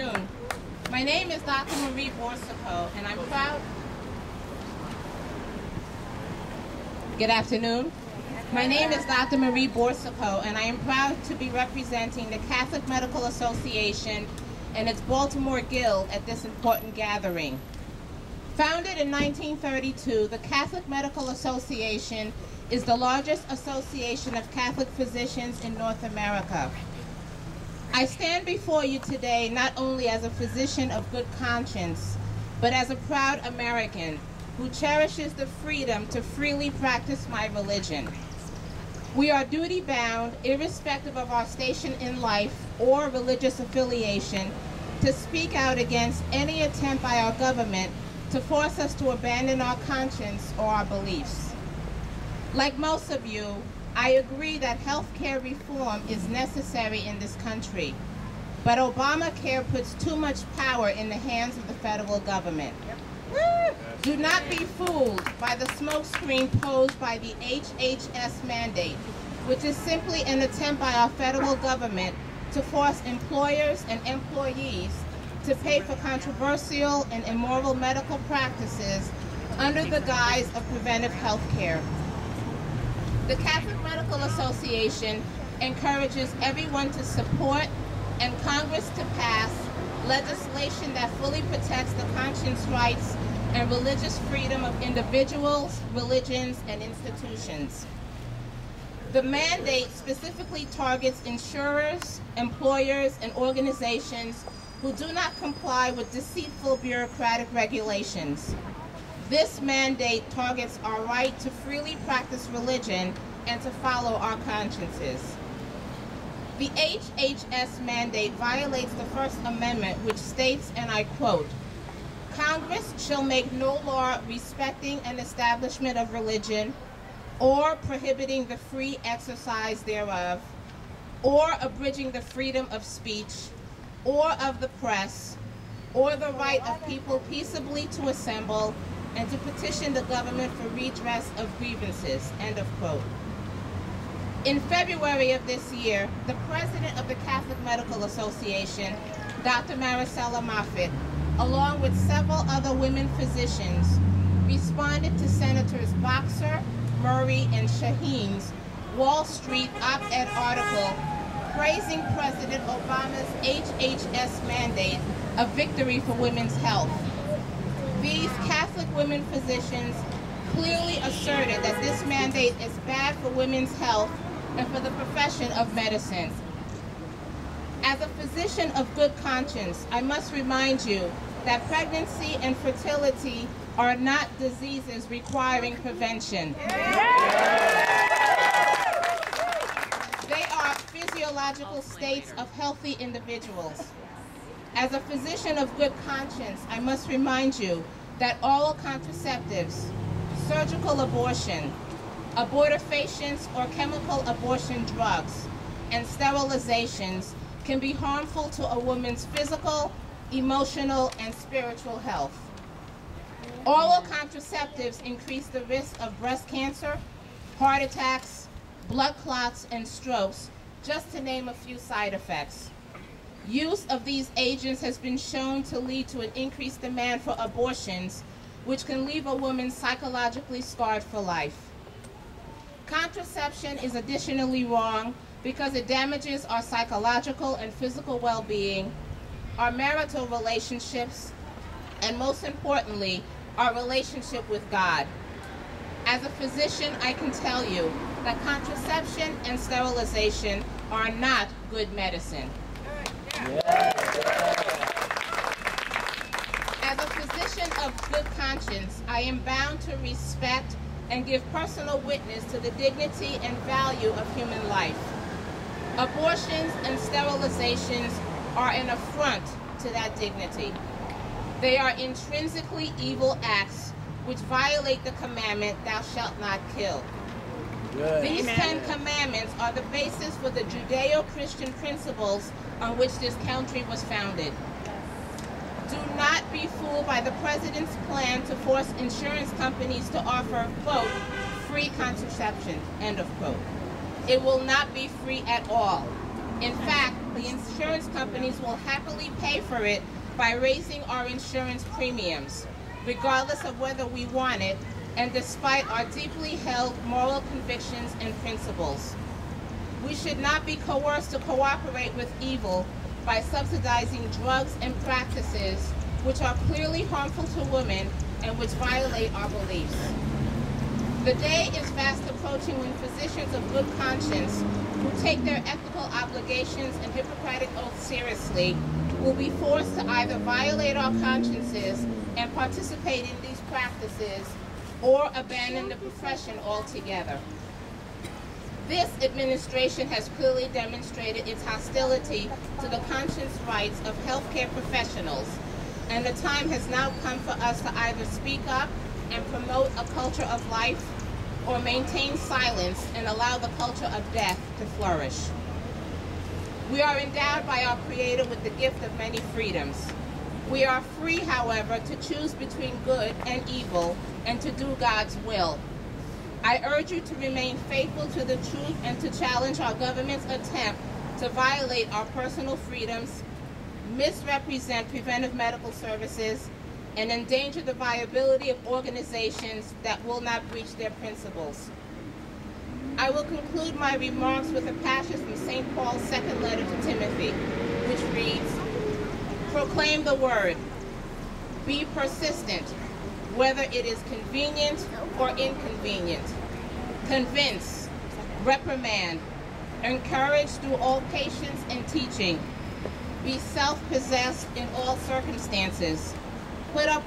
afternoon. My name is Dr. Marie Boursiquot, and I'm proud. Good afternoon. My name is Dr. Marie Boursiquot, and I am proud to be representing the Catholic Medical Association and its Baltimore Guild at this important gathering. Founded in 1932, the Catholic Medical Association is the largest association of Catholic physicians in North America. I stand before you today not only as a physician of good conscience, but as a proud American who cherishes the freedom to freely practice my religion. We are duty-bound, irrespective of our station in life or religious affiliation, to speak out against any attempt by our government to force us to abandon our conscience or our beliefs. Like most of you, I agree that health care reform is necessary in this country, but Obamacare puts too much power in the hands of the federal government. Do not be fooled by the smokescreen posed by the HHS mandate, which is simply an attempt by our federal government to force employers and employees to pay for controversial and immoral medical practices under the guise of preventive health care. The Catholic Medical Association encourages everyone to support and Congress to pass legislation that fully protects the conscience rights and religious freedom of individuals, religions, and institutions. The mandate specifically targets insurers, employers, and organizations who do not comply with deceitful bureaucratic regulations. This mandate targets our right to freely practice religion and to follow our consciences. The HHS mandate violates the First Amendment, which states, and I quote, "Congress shall make no law respecting an establishment of religion or prohibiting the free exercise thereof, or abridging the freedom of speech, or of the press, or the right of people peaceably to assemble and to petition the government for redress of grievances," end of quote. In February of this year, the president of the Catholic Medical Association, Dr. Maricela Moffitt, along with several other women physicians, responded to Senators Boxer, Murray, and Shaheen's Wall Street op-ed article praising President Obama's HHS mandate a victory for women's health. These Catholic women physicians clearly asserted that this mandate is bad for women's health and for the profession of medicine. As a physician of good conscience, I must remind you that pregnancy and fertility are not diseases requiring prevention. They are physiological states of healthy individuals. As a physician of good conscience, I must remind you that oral contraceptives, surgical abortion, abortifacients or chemical abortion drugs, and sterilizations can be harmful to a woman's physical, emotional, and spiritual health. Oral contraceptives increase the risk of breast cancer, heart attacks, blood clots, and strokes, just to name a few side effects. Use of these agents has been shown to lead to an increased demand for abortions, which can leave a woman psychologically scarred for life. Contraception is additionally wrong because it damages our psychological and physical well-being, our marital relationships, and most importantly, our relationship with God. As a physician, I can tell you that contraception and sterilization are not good medicine. As a physician of good conscience, I am bound to respect and give personal witness to the dignity and value of human life. Abortions and sterilizations are an affront to that dignity. They are intrinsically evil acts which violate the commandment, "Thou shalt not kill." Good. These 10 commandments are the basis for the Judeo-Christian principles on which this country was founded. Do not be fooled by the president's plan to force insurance companies to offer, quote, "free contraception," end of quote. It will not be free at all. In fact, the insurance companies will happily pay for it by raising our insurance premiums, regardless of whether we want it, and despite our deeply held moral convictions and principles. We should not be coerced to cooperate with evil by subsidizing drugs and practices which are clearly harmful to women and which violate our beliefs. The day is fast approaching when physicians of good conscience who take their ethical obligations and Hippocratic oath seriously will be forced to either violate our consciences and participate in these practices or abandon the profession altogether. This administration has clearly demonstrated its hostility to the conscience rights of healthcare professionals, and the time has now come for us to either speak up and promote a culture of life or maintain silence and allow the culture of death to flourish. We are endowed by our Creator with the gift of many freedoms. We are free, however, to choose between good and evil and to do God's will. I urge you to remain faithful to the truth and to challenge our government's attempt to violate our personal freedoms, misrepresent preventive medical services, and endanger the viability of organizations that will not breach their principles. I will conclude my remarks with a passage from St. Paul's second letter to Timothy, which reads, "Proclaim the word, be persistent, whether it is convenient or inconvenient. Convince, reprimand, encourage through all patience and teaching. Be self-possessed in all circumstances. Put up with